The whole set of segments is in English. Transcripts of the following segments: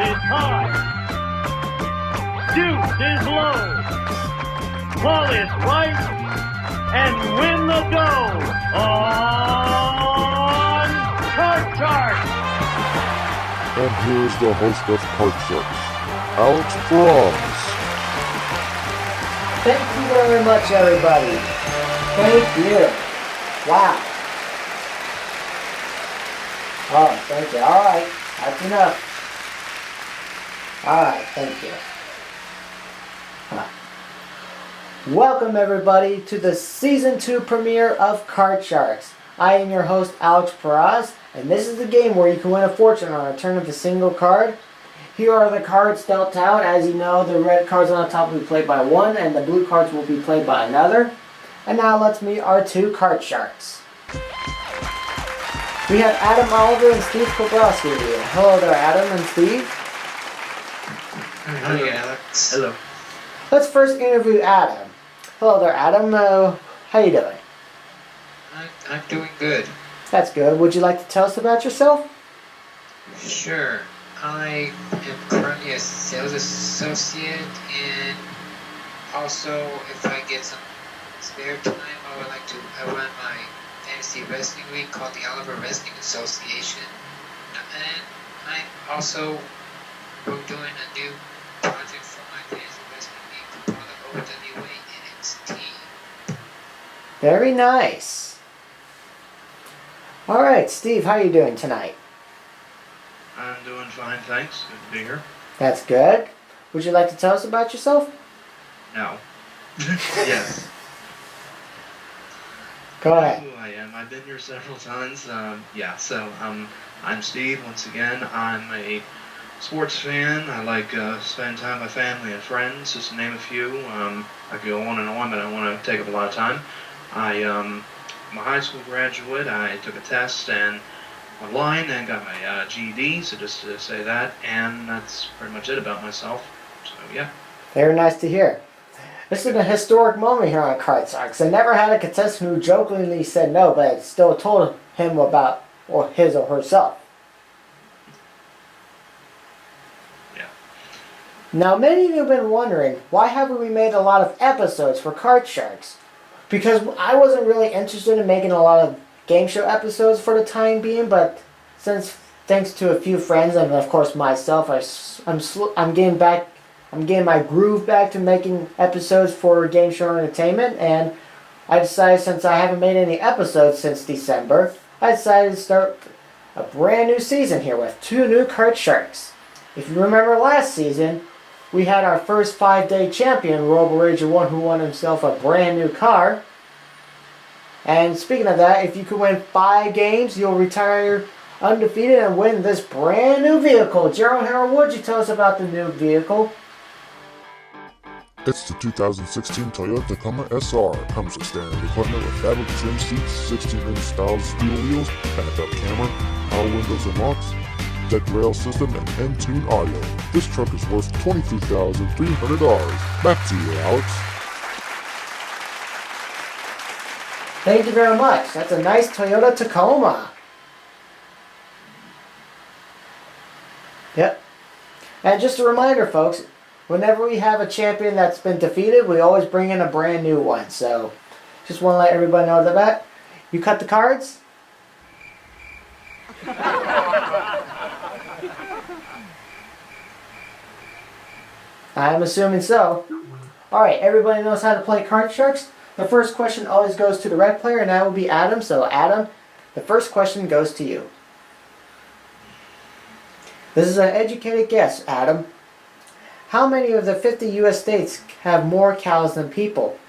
is high. Deuce is low. Ball is right. And win the dough on Card Sharks. And here's the host of Card Sharks, Alex Klebrowski. Thank you very much, everybody. Thank you. Wow. Oh, thank you. All right. That's enough. All right. Thank you. Welcome, everybody, to the Season 2 premiere of Card Sharks. I am your host, Alex Klebrowski, and this is the game where you can win a fortune on a turn of a single card. Here are the cards dealt out. As you know, the red cards on the top will be played by one, and the blue cards will be played by another. And now let's meet our two Card Sharks. We have Adam, Oliver, and Steve Klebrowski here. Hello there, Adam and Steve. Hi, Alex. Hello. Let's first interview Adam. Hello there, Adam. How you doing? I'm doing good. That's good. Would you like to tell us about yourself? Sure. I am currently a sales associate, and also if I get some spare time, I run my fantasy wrestling league called the Oliver Wrestling Association. And I'm also doing a new project for my fantasy wrestling league called the OWA NXT. Very nice. All right, Steve, how are you doing tonight? I'm doing fine, thanks. Good to be here. That's good. Would you like to tell us about yourself? No. Yes. Go ahead. Who I am. I've been here several times. I'm Steve. Once again, I'm a sports fan. I like spending time with my family and friends, just to name a few. I could go on and on, but I don't want to take up a lot of time. I'm a high school graduate. I took a test and online and got my GED, so just to say that, and that's pretty much it about myself. So yeah. Very nice to hear. This is a historic moment here on Card Sharks. I never had a contestant who jokingly said no, but still told him about his or herself. Yeah. Now, many of you have been wondering, why haven't we made a lot of episodes for Card Sharks? Because I wasn't really interested in making a lot of game show episodes for the time being, but thanks to a few friends and of course myself, I'm getting my groove back to making episodes for game show entertainment, and I decided, since I haven't made any episodes since December, I decided to start a brand new season here with two new Card Sharks. If you remember last season, we had our first 5-day champion, Robo Rager 1, who won himself a brand new car. And speaking of that, if you can win 5 games, you'll retire undefeated and win this brand new vehicle. Gerald Harold, would you tell us about the new vehicle? It's the 2016 Toyota Tacoma SR. Comes with standard equipment with fabric trim seats, 16-inch style steel wheels, backup camera, power windows and locks, deck rail system, and N-Tune audio. This truck is worth $22,300. Back to you, Alex. Thank you very much. That's a nice Toyota Tacoma. Yep. And just a reminder, folks, whenever we have a champion that's been defeated, we always bring in a brand new one. So, just want to let everybody know that. You cut the cards? I'm assuming so. Alright, everybody knows how to play Card Sharks? The first question always goes to the red player, and that will be Adam. So, Adam, the first question goes to you. This is an educated guess, Adam. How many of the 50 U.S. states have more cows than people?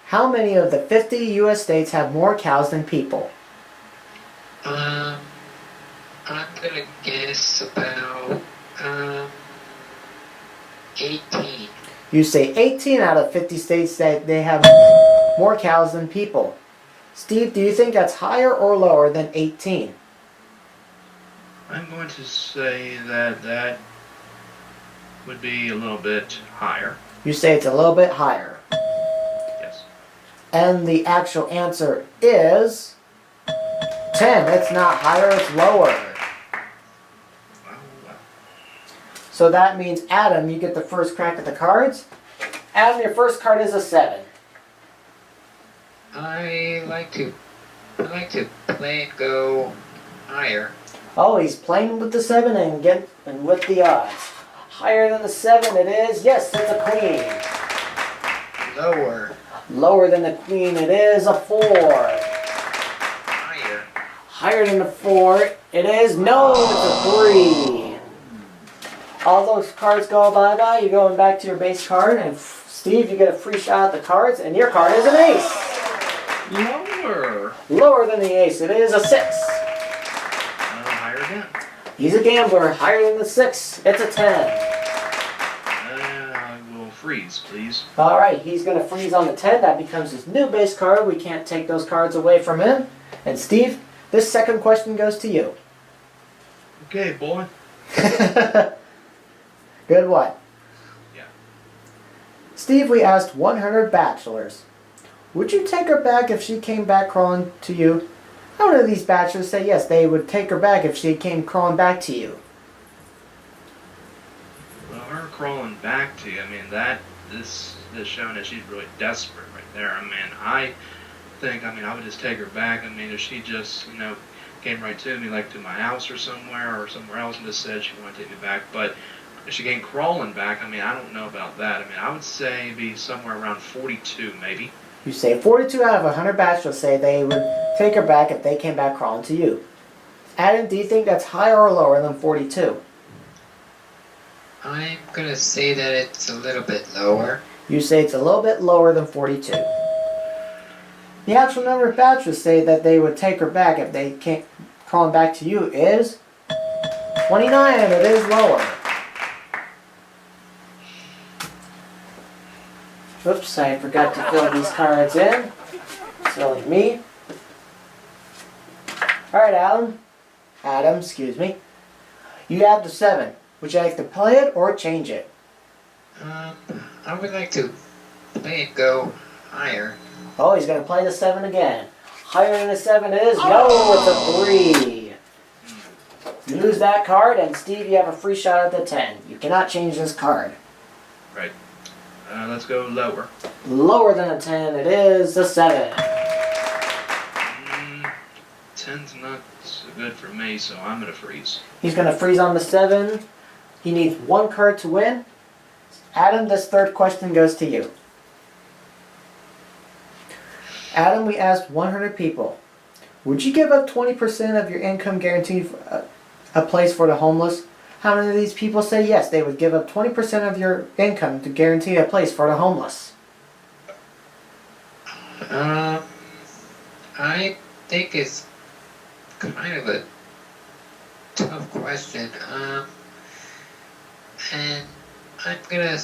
How many of the 50 U.S. states have more cows than people? I'm gonna guess about 18. You say 18 out of 50 states that they have more cows than people. Steve, do you think that's higher or lower than 18? I'm going to say that would be a little bit higher. You say it's a little bit higher. Yes. And the actual answer is 10. It's not higher, it's lower. Wow. So that means, Adam, you get the first crack at the cards. Adam, your first card is a 7. I like to play and go higher. Oh, he's playing with the 7 and with the odds. Higher than the 7 it is. Yes, it's a queen. Lower. Lower than the queen it is a 4. Higher. Higher than the 4 it is. No, it's a 3. All those cards go bye-bye. You're going back to your base card. And Steve, you get a free shot at the cards. And your card is an ace. Lower. Lower than the ace it is a 6. Higher again. He's a gambler. Higher than the 6 it's a 10. I will freeze, please. Alright, he's going to freeze on the 10. That becomes his new base card. We can't take those cards away from him. And Steve, this second question goes to you. Okay, boy. Good one. Yeah. Steve, we asked 100 bachelors. Would you take her back if she came back crawling to you? How many of these bachelors say yes, they would take her back if she came crawling back to you? Well, her crawling back to you, I mean, this is showing that she's really desperate right there. I mean, I would just take her back. I mean, if she just, came right to me, like to my house or somewhere else and just said she wanted to take me back. But if she came crawling back, I mean, I don't know about that. I mean, I would say be somewhere around 42, maybe. You say 42 out of 100 bachelors say they would take her back if they came back crawling to you. Adam, do you think that's higher or lower than 42? I'm gonna say that it's a little bit lower. You say it's a little bit lower than 42. The actual number of bachelors say that they would take her back if they came crawling back to you is 29. It is lower. Oops, I forgot to fill these cards in. Silly me. Alright, Adam, excuse me. You have the 7. Would you like to play it or change it? I would like to play and go higher. Oh, he's going to play the 7 again. Higher than the 7 it is. No, it's a 3. You lose that card, and Steve, you have a free shot at the 10. You cannot change this card. Right. Let's go lower. Lower than a 10 it is a 7. 10's not so good for me, so I'm going to freeze. He's going to freeze on the 7. He needs 1 card to win. Adam, this third question goes to you. Adam, we asked 100 people. Would you give up 20% of your income guaranteed for a place for the homeless? How many of these people say yes, they would give up 20% of your income to guarantee a place for the homeless? I think it's kind of a tough question. And I'm gonna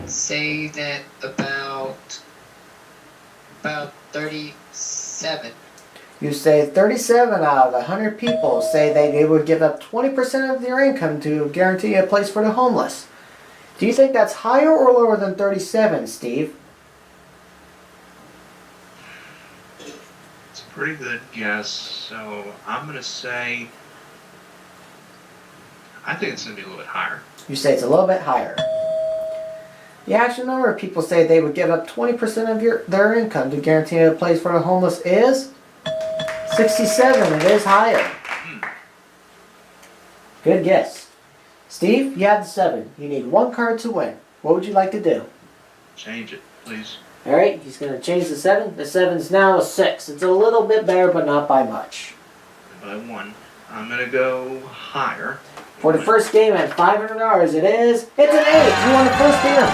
say that about 37. You say 37 out of 100 people say they would give up 20% of their income to guarantee a place for the homeless. Do you think that's higher or lower than 37, Steve? It's a pretty good guess, so I'm going to say, I think it's going to be a little bit higher. You say it's a little bit higher. The actual number of people say they would give up 20% of their income to guarantee a place for the homeless is 67. It is higher. Good guess. Steve, you have the 7. You need 1 card to win. What would you like to do? Change it, please. Alright, he's going to change the 7. The 7 is now a 6. It's a little bit better, but not by much. By 1. I'm going to go higher. For the first game at $500, it is... It's an 8! You won the first game at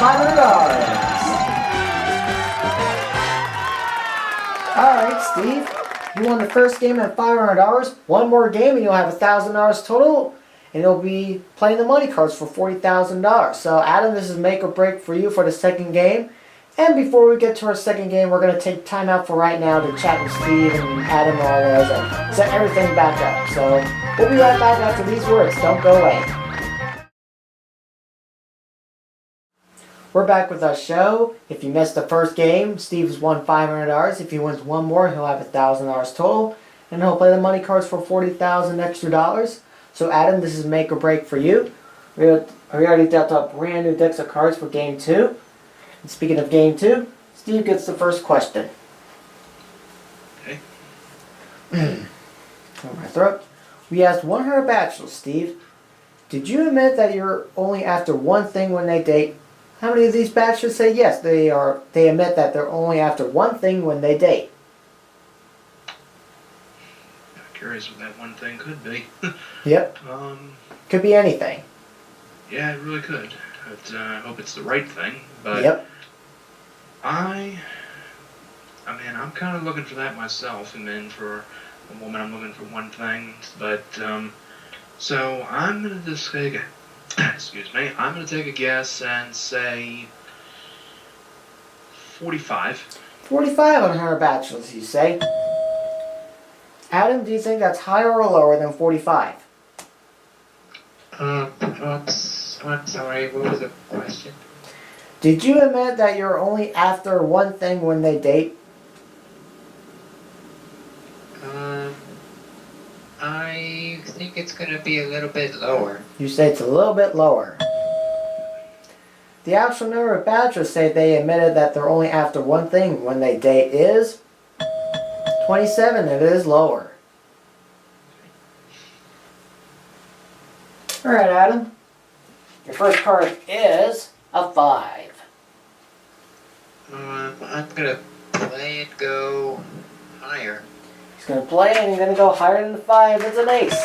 $500! Alright, Steve. You won the first game at $500. 1 more game and you'll have $1,000 total. And you'll be playing the money cards for $40,000. So, Adam, this is make or break for you for the second game. And before we get to our second game, we're going to take time out for right now to chat with Steve and Adam and all those and set everything back up. So, we'll be right back after these words. Don't go away. We're back with our show. If you missed the first game, Steve's won $500. If he wins 1 more, he'll have $1,000 total. And he'll play the money cards for $40,000 extra dollars. So, Adam, this is make or break for you. We already dealt out brand new decks of cards for Game 2. And speaking of Game 2, Steve gets the first question. Okay. Clear my throat. We asked 100 bachelors, Steve. Did you admit that you're only after one thing when they date? How many of these bachelors say yes, they admit that they're only after one thing when they date? I'm curious what that one thing could be. Yep. Could be anything. Yeah, it really could. But, I hope it's the right thing. But Yep. I mean, I'm kind of looking for that myself. And then for a woman, I'm looking for one thing. But, so I'm going to just take excuse me, I'm going to take a guess and say 45. 45 on her bachelors, you say? Adam, do you think that's higher or lower than 45? I'm sorry, what was the question? Did you admit that you're only after one thing when they date? I think it's gonna be a little bit lower. You say it's a little bit lower. The actual number of bachelors say they admitted that they're only after one thing when they date is 27. It is lower. Alright, Adam. Your first card is a 5. I'm gonna play and go higher. He's going to play and he's going to go higher than the 5. It's an ace.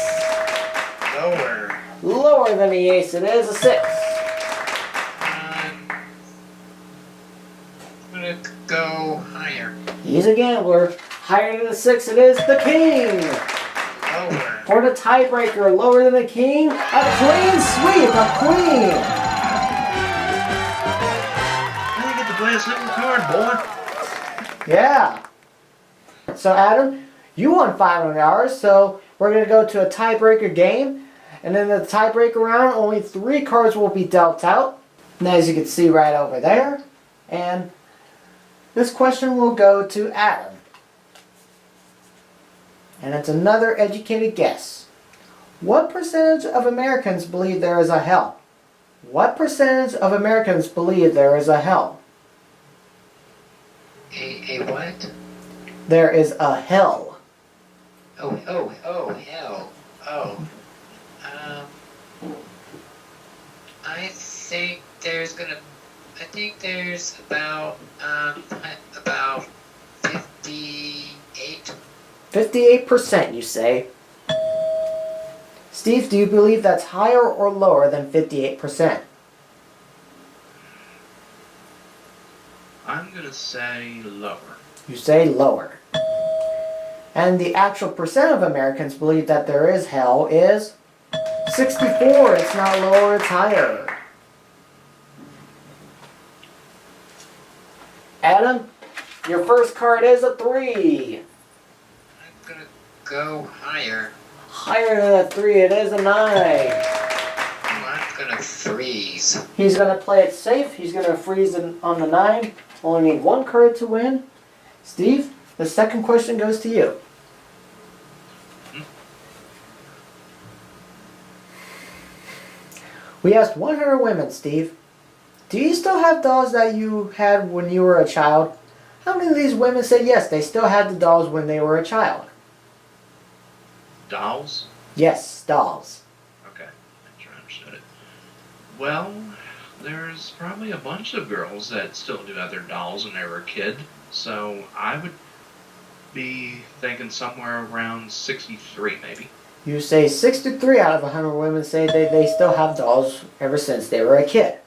Lower. Lower than the ace. It is a 6. I'm gonna go higher. He's a gambler. Higher than the 6. It is the king. Lower. For the tiebreaker, lower than the king, a clean sweep, a queen. I get to play a simple card, boy. Yeah. So Adam, you won $500, so we're going to go to a tiebreaker game. And in the tiebreaker round, only 3 cards will be dealt out. And as you can see right over there. And this question will go to Adam. And it's another educated guess. What percentage of Americans believe there is a hell? What percentage of Americans believe there is a hell? A what? There is a hell. Oh, hell. Oh. I think there's about 58. 58%, you say. Steve, do you believe that's higher or lower than 58%? I'm going to say lower. You say lower. And the actual percent of Americans believe that there is hell is 64. It's not lower, it's higher. Adam, your first card is a 3. I'm gonna go higher. Higher than a 3, it is a 9. I'm gonna freeze. He's going to play it safe. He's going to freeze on the 9. Only need 1 card to win. Steve, the second question goes to you. We asked 100 women, Steve. Do you still have dolls that you had when you were a child? How many of these women said yes, they still had the dolls when they were a child? Dolls? Yes, dolls. Okay, I'm sure I understood it. Well, there's probably a bunch of girls that still do have their dolls when they were a kid. So I would be thinking somewhere around 63, maybe. You say 63 out of 100 women say they still have dolls ever since they were a kid.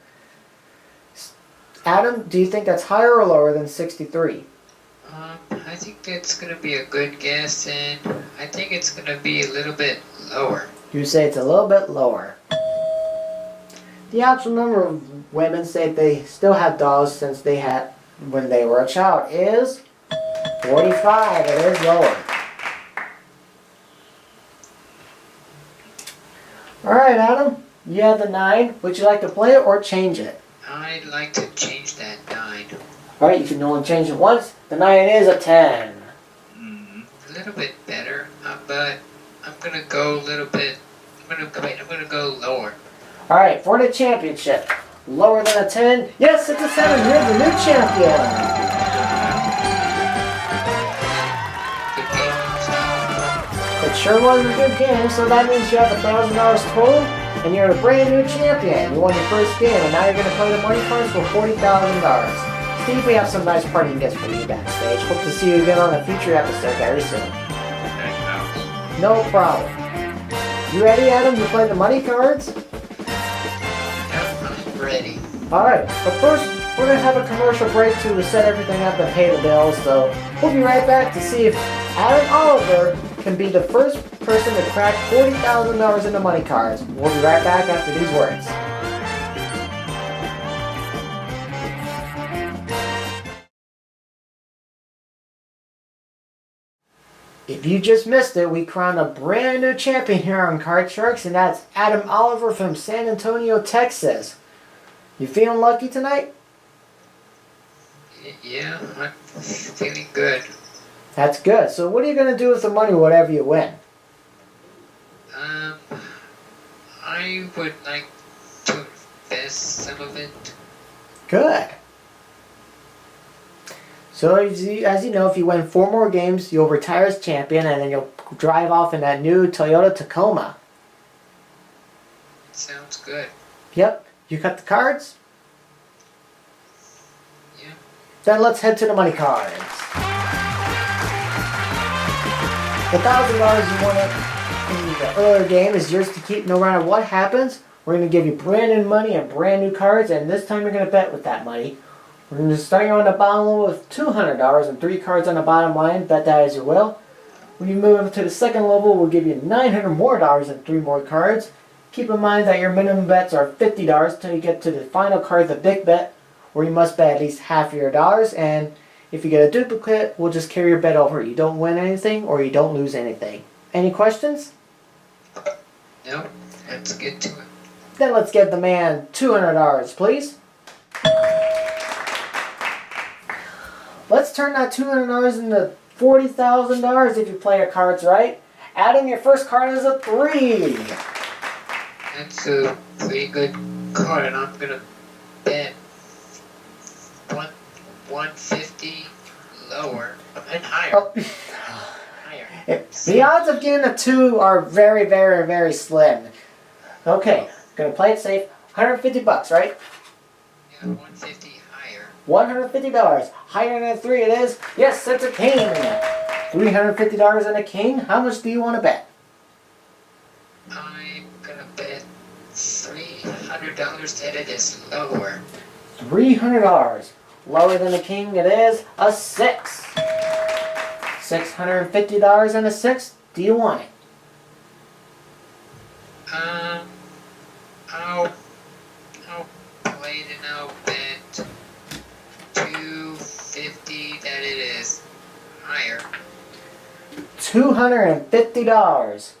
Adam, do you think that's higher or lower than 63? I think that's gonna be a good guess, and I think it's gonna be a little bit lower. You say it's a little bit lower. The actual number of women say they still have dolls since they had when they were a child is 45. It is lower. Alright, Adam, you have the 9. Would you like to play it or change it? I'd like to change that 9. Alright, you can only change it once. The 9 is a 10. A little bit better, but I'm gonna go a little bit. I'm gonna go lower. Alright, for the championship. Lower than a 10. Yes, it's a 7. You're the new champion. It sure was a good game, so that means you have $1,000 total, and you're a brand new champion. You won your first game, and now you're going to play the money cards for $40,000. Steve, we have some nice parting gifts for you backstage. Hope to see you again on a future episode very soon. Thanks, No problem. You ready, Adam, to play the money cards? Yep, I'm ready. Alright, but first, we're going to have a commercial break to set everything up and pay the bills, so we'll be right back to see if Adam Oliver can be the first person to crack $40,000 in the money cards. We'll be right back after these words. If you just missed it, we crowned a brand new champion here on Card Sharks, and that's Adam Oliver from San Antonio, Texas. You feeling lucky tonight? Yeah, I'm feeling good. That's good. So what are you going to do with the money, whatever you win? I would like to invest some of it. Good. So as you know, if you win 4 more games, you'll retire as champion, and then you'll drive off in that new Toyota Tacoma. Sounds good. Yep. You cut the cards? Yeah. Then let's head to the money cards. The $1,000 you won in the earlier game is yours to keep no matter what happens. We're going to give you brand new money and brand new cards, and this time you're going to bet with that money. We're going to start you on the bottom level with $200 and 3 cards on the bottom line. Bet that as you will. When you move to the second level, we'll give you $900 more and 3 more cards. Keep in mind that your minimum bets are $50 till you get to the final card, the big bet, where you must bet at least half of your dollars. And if you get a duplicate, we'll just carry your bet over. You don't win anything or you don't lose anything. Any questions? No, let's get to it. Then let's give the man $200, please. Let's turn that $200 into $40,000 if you play your cards right. Adam, your first card is a 3. That's a pretty good card, and I'm gonna bet 150 lower and higher. Oh. Higher. The odds of getting a 2 are very, very, very slim. Okay, gonna play it safe. $150, right? Yeah, 150 higher. $150. Higher than a 3 it is. Yes, it's a king. $350 and a king. How much do you want to bet? I'm gonna bet $300 that it is lower. $300. Lower than a king it is a 6. $650 and a 6. Do you want it? I'll play it and I'll bet $250 that it is higher. $250.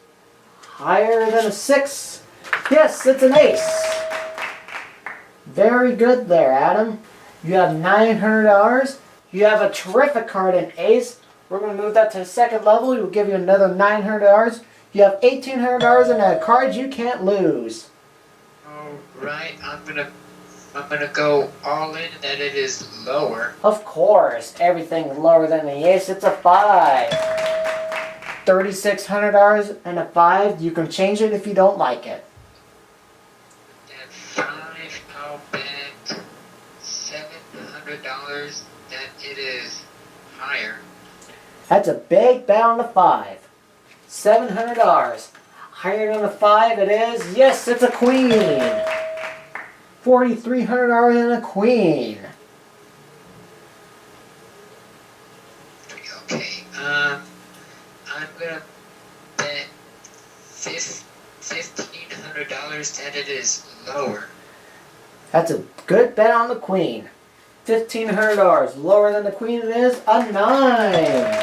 Higher than a 6. Yes, it's an ace. Very good there, Adam. You have $900. You have a terrific card in ace. We're going to move that to the second level. We'll give you another $900. You have $1,800 in a card you can't lose. Alright, I'm gonna go all in that it is lower. Of course, everything lower than the ace. It's a 5. $3,600 and a 5. You can change it if you don't like it. At 5, I'll bet $700 that it is higher. That's a big bet on the 5. $700. Higher than a 5 it is. Yes, it's a queen. $4,300 and a queen. Okay, I'm gonna bet $1,500 that it is lower. That's a good bet on the queen. $1,500. Lower than the queen it is a 9.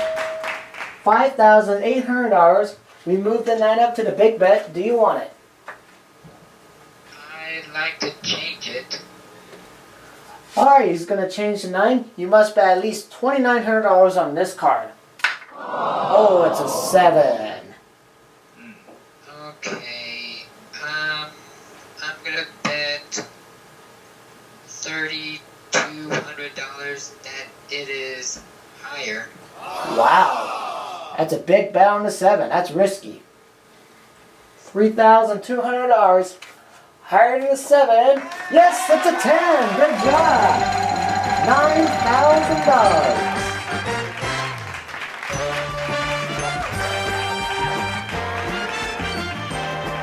$5,800. We moved the 9 up to the big bet. Do you want it? I'd like to change it. Alright, he's going to change the 9. You must bet at least $2,900 on this card. Oh, it's a 7. Okay, I'm gonna $3,200 that it is higher. Wow. That's a big bet on the 7. That's risky. $3,200. Higher than the 7. Yes, that's a 10. Good job. $9,000.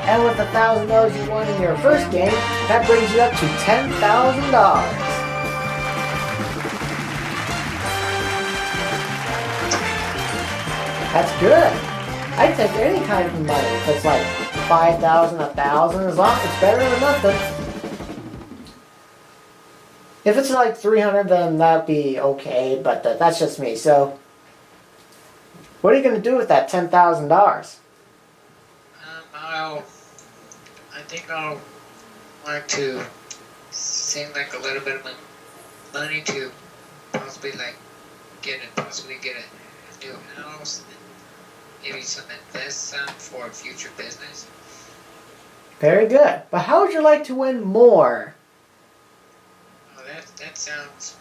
And with the $1,000 you won in your first game, that brings you up to $10,000. That's good. I'd take any kind of money. If it's like 5,000, 1,000, as long as it's better than nothing. If it's like 300, then that'd be okay, but that's just me. So, what are you going to do with that $10,000? I think I'll want to save like a little bit of money to possibly get a new house, and maybe some invest some for future business. Very good. But how would you like to win more? Oh, that sounds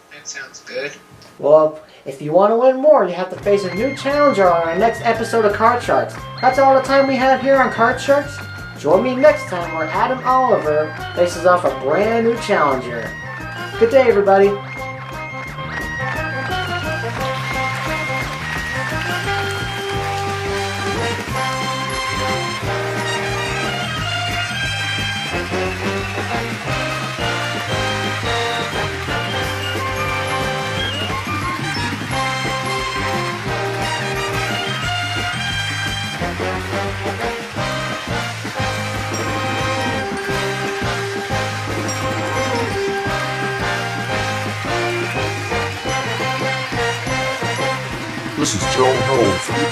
good. Well, if you want to win more, you have to face a new challenger on our next episode of Card Sharks. That's all the time we have here on Card Sharks. Join me next time where Adam Oliver faces off a brand new challenger. Good day, everybody. This is Joe Howell for the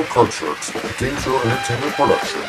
Card Sharks, a game show entertainment production.